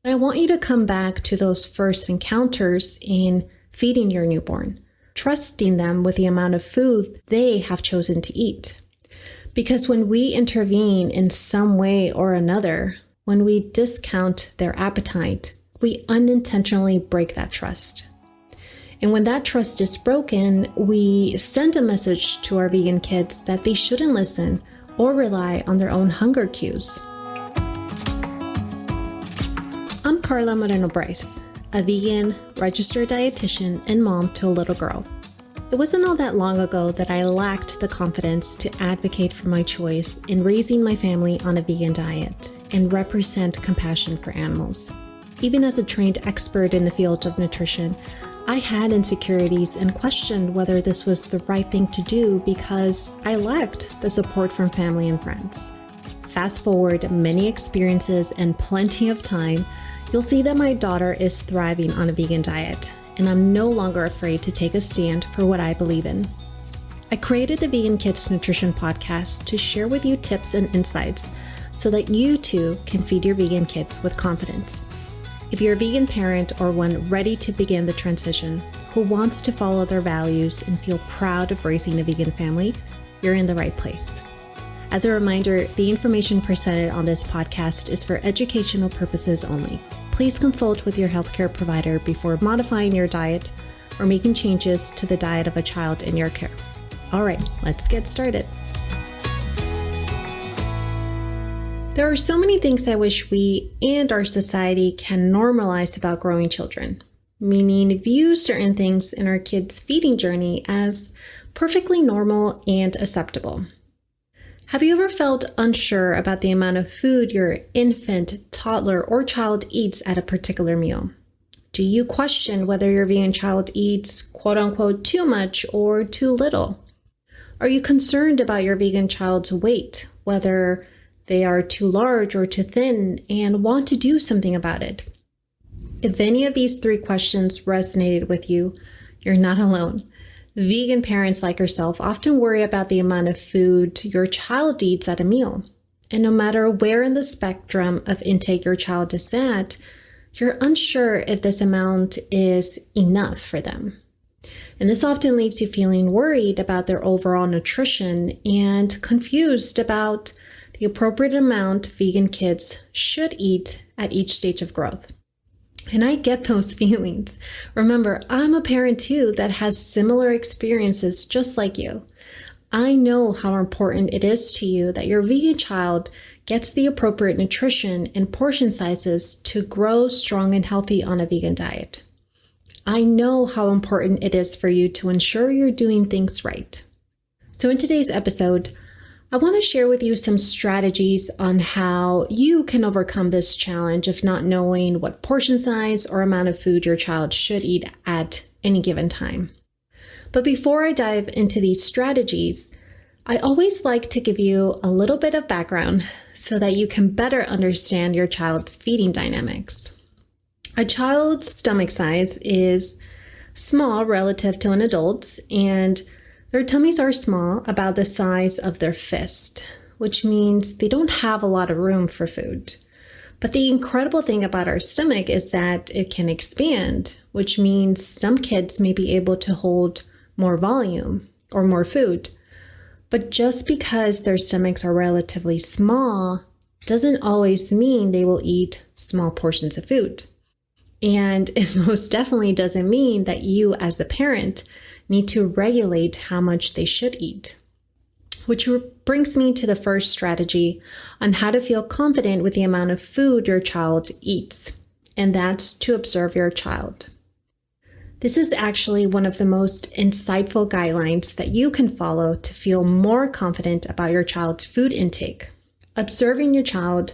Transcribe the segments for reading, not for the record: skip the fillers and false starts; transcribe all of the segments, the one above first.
I want you to come back to those first encounters in feeding your newborn, trusting them with the amount of food they have chosen to eat. Because when we intervene in some way or another, when we discount their appetite, we unintentionally break that trust. And when that trust is broken, we send a message to our vegan kids that they shouldn't listen or rely on their own hunger cues. I'm Carla Moreno-Bryce, a vegan, registered dietitian, and mom to a little girl. It wasn't all that long ago that I lacked the confidence to advocate for my choice in raising my family on a vegan diet and represent compassion for animals. Even as a trained expert in the field of nutrition, I had insecurities and questioned whether this was the right thing to do because I lacked the support from family and friends. Fast forward many experiences and plenty of time, you'll see that my daughter is thriving on a vegan diet, and I'm no longer afraid to take a stand for what I believe in. I created the Vegan Kids Nutrition Podcast to share with you tips and insights so that you too can feed your vegan kids with confidence. If you're a vegan parent or one ready to begin the transition who wants to follow their values and feel proud of raising a vegan family, you're in the right place. As a reminder, the information presented on this podcast is for educational purposes only. Please consult with your healthcare provider before modifying your diet or making changes to the diet of a child in your care. All right, let's get started. There are so many things I wish we and our society can normalize about growing children, meaning view certain things in our kids' feeding journey as perfectly normal and acceptable. Have you ever felt unsure about the amount of food your infant, toddler, or child eats at a particular meal? Do you question whether your vegan child eats quote-unquote too much or too little? Are you concerned about your vegan child's weight, whether they are too large or too thin, and want to do something about it? If any of these three questions resonated with you, you're not alone. Vegan parents like yourself often worry about the amount of food your child eats at a meal. And no matter where in the spectrum of intake your child is at, you're unsure if this amount is enough for them. And this often leaves you feeling worried about their overall nutrition and confused about the appropriate amount vegan kids should eat at each stage of growth. And I get those feelings. Remember, I'm a parent too that has similar experiences just like you. I know how important it is to you that your vegan child gets the appropriate nutrition and portion sizes to grow strong and healthy on a vegan diet. I know how important it is for you to ensure you're doing things right. So in today's episode, I want to share with you some strategies on how you can overcome this challenge of not knowing what portion size or amount of food your child should eat at any given time. But before I dive into these strategies, I always like to give you a little bit of background so that you can better understand your child's feeding dynamics. A child's stomach size is small relative to an adult's, and their tummies are small, about the size of their fist, which means they don't have a lot of room for food. But the incredible thing about our stomach is that it can expand, which means some kids may be able to hold more volume or more food. But just because their stomachs are relatively small doesn't always mean they will eat small portions of food. And it most definitely doesn't mean that you as a parent need to regulate how much they should eat. Which brings me to the first strategy on how to feel confident with the amount of food your child eats, and that's to observe your child. This is actually one of the most insightful guidelines that you can follow to feel more confident about your child's food intake. Observing your child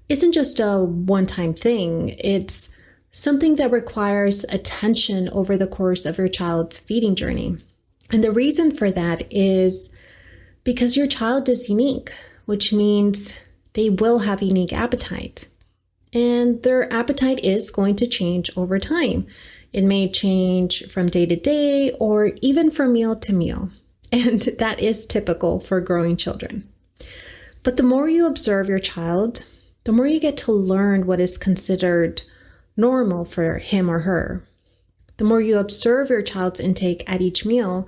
isn't just a one-time thing, it's something that requires attention over the course of your child's feeding journey. And the reason for that is because your child is unique, which means they will have unique appetite. And their appetite is going to change over time. It may change from day to day or even from meal to meal. And that is typical for growing children. But the more you observe your child, the more you get to learn what is considered normal for him or her. The more you observe your child's intake at each meal,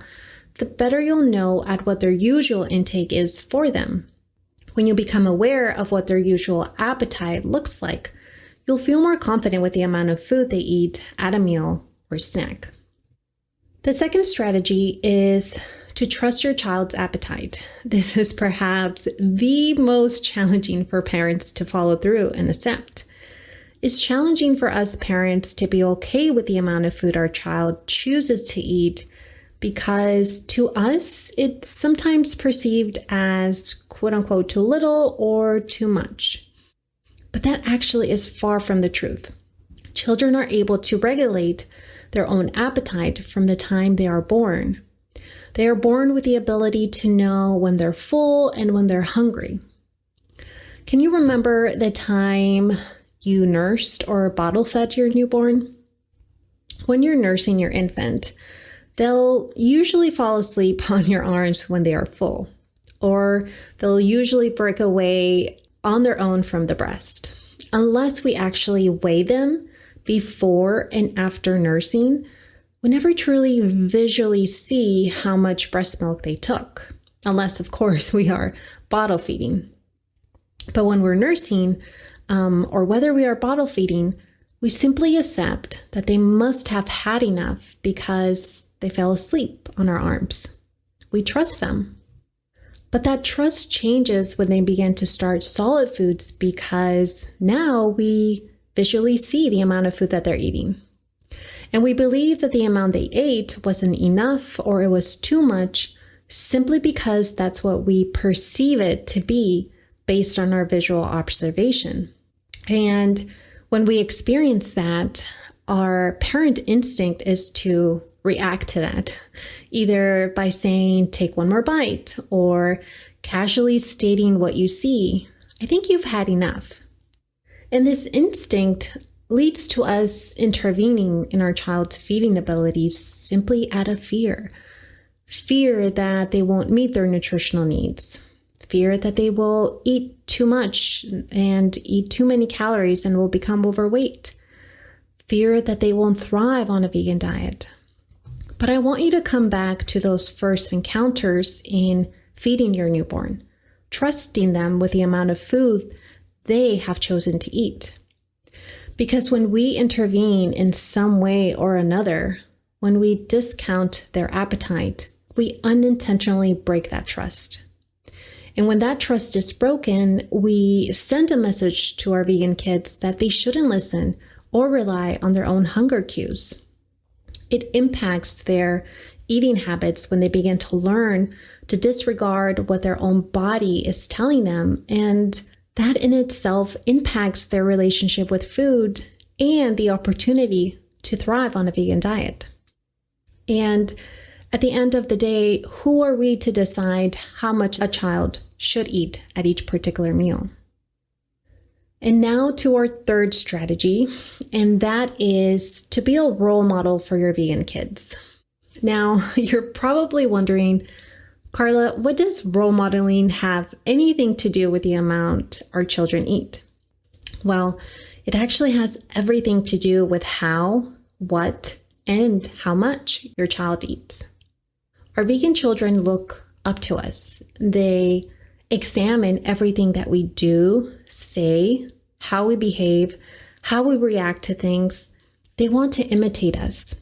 the better you'll know at what their usual intake is for them. When you become aware of what their usual appetite looks like, you'll feel more confident with the amount of food they eat at a meal or snack. The second strategy is to trust your child's appetite. This is perhaps the most challenging for parents to follow through and accept. It's challenging for us parents to be okay with the amount of food our child chooses to eat because to us, it's sometimes perceived as quote unquote too little or too much. But that actually is far from the truth. Children are able to regulate their own appetite from the time they are born. They are born with the ability to know when they're full and when they're hungry. Can you remember the time you nursed or bottle fed your newborn? When you're nursing your infant, they'll usually fall asleep on your arms when they are full, or they'll usually break away on their own from the breast. Unless we actually weigh them before and after nursing, we never truly visually see how much breast milk they took, unless, of course, we are bottle feeding. But when we're nursing, or whether we are bottle feeding, we simply accept that they must have had enough because they fell asleep on our arms. We trust them. But that trust changes when they begin to start solid foods because now we visually see the amount of food that they're eating. And we believe that the amount they ate wasn't enough or it was too much simply because that's what we perceive it to be based on our visual observation. And when we experience that, our parent instinct is to react to that, either by saying, take one more bite, or casually stating what you see, I think you've had enough. And this instinct leads to us intervening in our child's feeding abilities simply out of fear. Fear that they won't meet their nutritional needs. Fear that they will eat too much and eat too many calories and will become overweight. Fear that they won't thrive on a vegan diet. But I want you to come back to those first encounters in feeding your newborn, trusting them with the amount of food they have chosen to eat. Because when we intervene in some way or another, when we discount their appetite, we unintentionally break that trust. And when that trust is broken, we send a message to our vegan kids that they shouldn't listen or rely on their own hunger cues. It impacts their eating habits when they begin to learn to disregard what their own body is telling them. And that in itself impacts their relationship with food and the opportunity to thrive on a vegan diet. And at the end of the day, who are we to decide how much a child should eat at each particular meal? And now to our third strategy, and that is to be a role model for your vegan kids. Now, you're probably wondering, Carla, what does role modeling have anything to do with the amount our children eat? Well, it actually has everything to do with how, what, and how much your child eats. Our vegan children look up to us. They examine everything that we do, say, how we behave, how we react to things. They want to imitate us.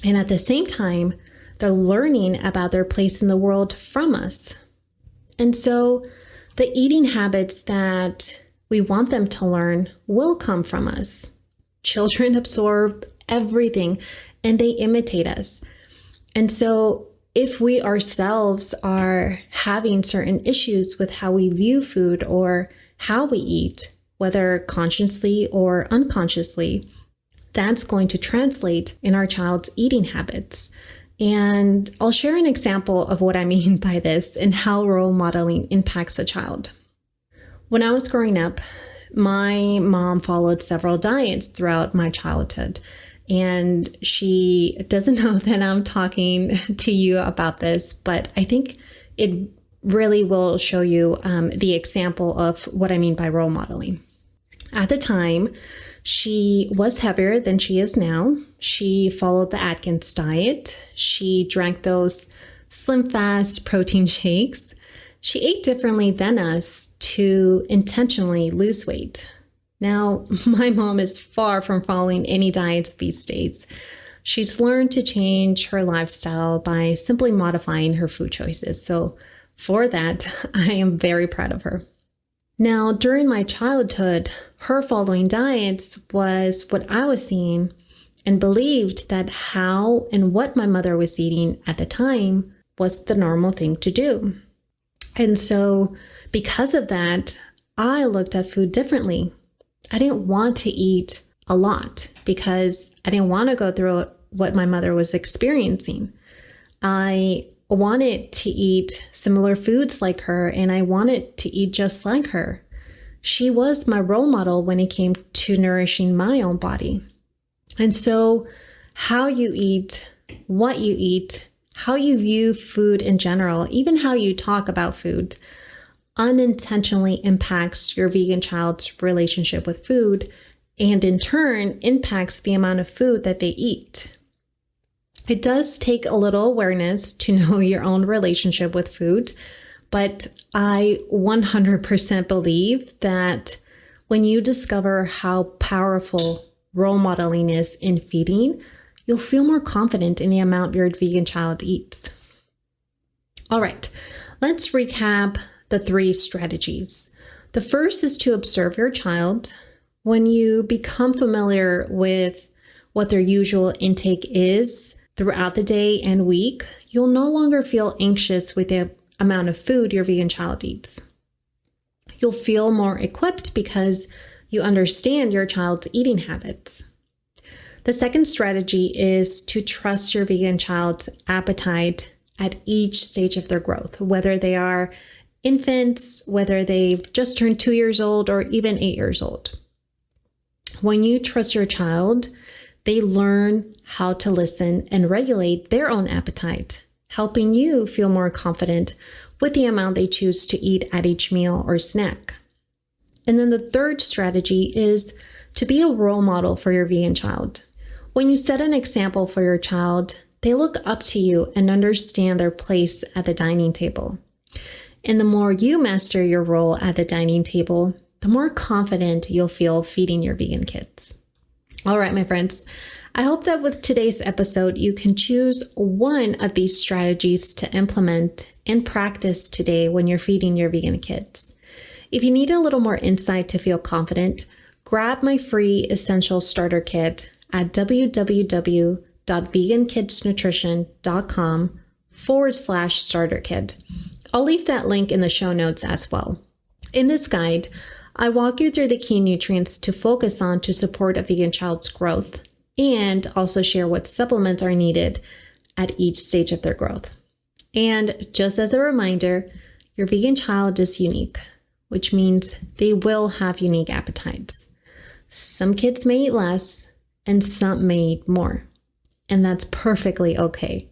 And at the same time, they're learning about their place in the world from us. And so the eating habits that we want them to learn will come from us. Children absorb everything and they imitate us. And so if we ourselves are having certain issues with how we view food or how we eat, whether consciously or unconsciously, that's going to translate in our child's eating habits. And I'll share an example of what I mean by this and how role modeling impacts a child. When I was growing up, my mom followed several diets throughout my childhood. And she doesn't know that I'm talking to you about this, but I think it really will show you the example of what I mean by role modeling. At the time, she was heavier than she is now. She followed the Atkins diet. She drank those Slim Fast protein shakes. She ate differently than us to intentionally lose weight. Now, my mom is far from following any diets these days. She's learned to change her lifestyle by simply modifying her food choices. So for that, I am very proud of her. Now, during my childhood, her following diets was what I was seeing and believed that how and what my mother was eating at the time was the normal thing to do. And so because of that, I looked at food differently. I didn't want to eat a lot because I didn't want to go through what my mother was experiencing. I wanted to eat similar foods like her, and I wanted to eat just like her. She was my role model when it came to nourishing my own body. And so how you eat, what you eat, how you view food in general, even how you talk about food, unintentionally impacts your vegan child's relationship with food and in turn impacts the amount of food that they eat. It does take a little awareness to know your own relationship with food, but I 100% believe that when you discover how powerful role modeling is in feeding, you'll feel more confident in the amount your vegan child eats. All right, let's recap the 3 strategies. The first is to observe your child. When you become familiar with what their usual intake is throughout the day and week, you'll no longer feel anxious with the amount of food your vegan child eats. You'll feel more equipped because you understand your child's eating habits. The second strategy is to trust your vegan child's appetite at each stage of their growth, whether they are infants, whether they've just turned 2 years old, or even 8 years old. When you trust your child, they learn how to listen and regulate their own appetite, helping you feel more confident with the amount they choose to eat at each meal or snack. And then the third strategy is to be a role model for your vegan child. When you set an example for your child, they look up to you and understand their place at the dining table. And the more you master your role at the dining table, the more confident you'll feel feeding your vegan kids. All right, my friends, I hope that with today's episode, you can choose one of these strategies to implement and practice today when you're feeding your vegan kids. If you need a little more insight to feel confident, grab my free essential starter kit at www.vegankidsnutrition.com/starter kit. I'll leave that link in the show notes as well. In this guide, I walk you through the key nutrients to focus on to support a vegan child's growth and also share what supplements are needed at each stage of their growth. And just as a reminder, your vegan child is unique, which means they will have unique appetites. Some kids may eat less and some may eat more, and that's perfectly okay.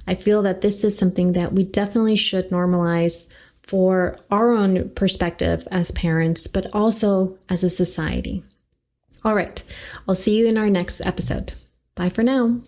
I feel that this is something that we definitely should normalize for our own perspective as parents, but also as a society. All right, I'll see you in our next episode. Bye for now.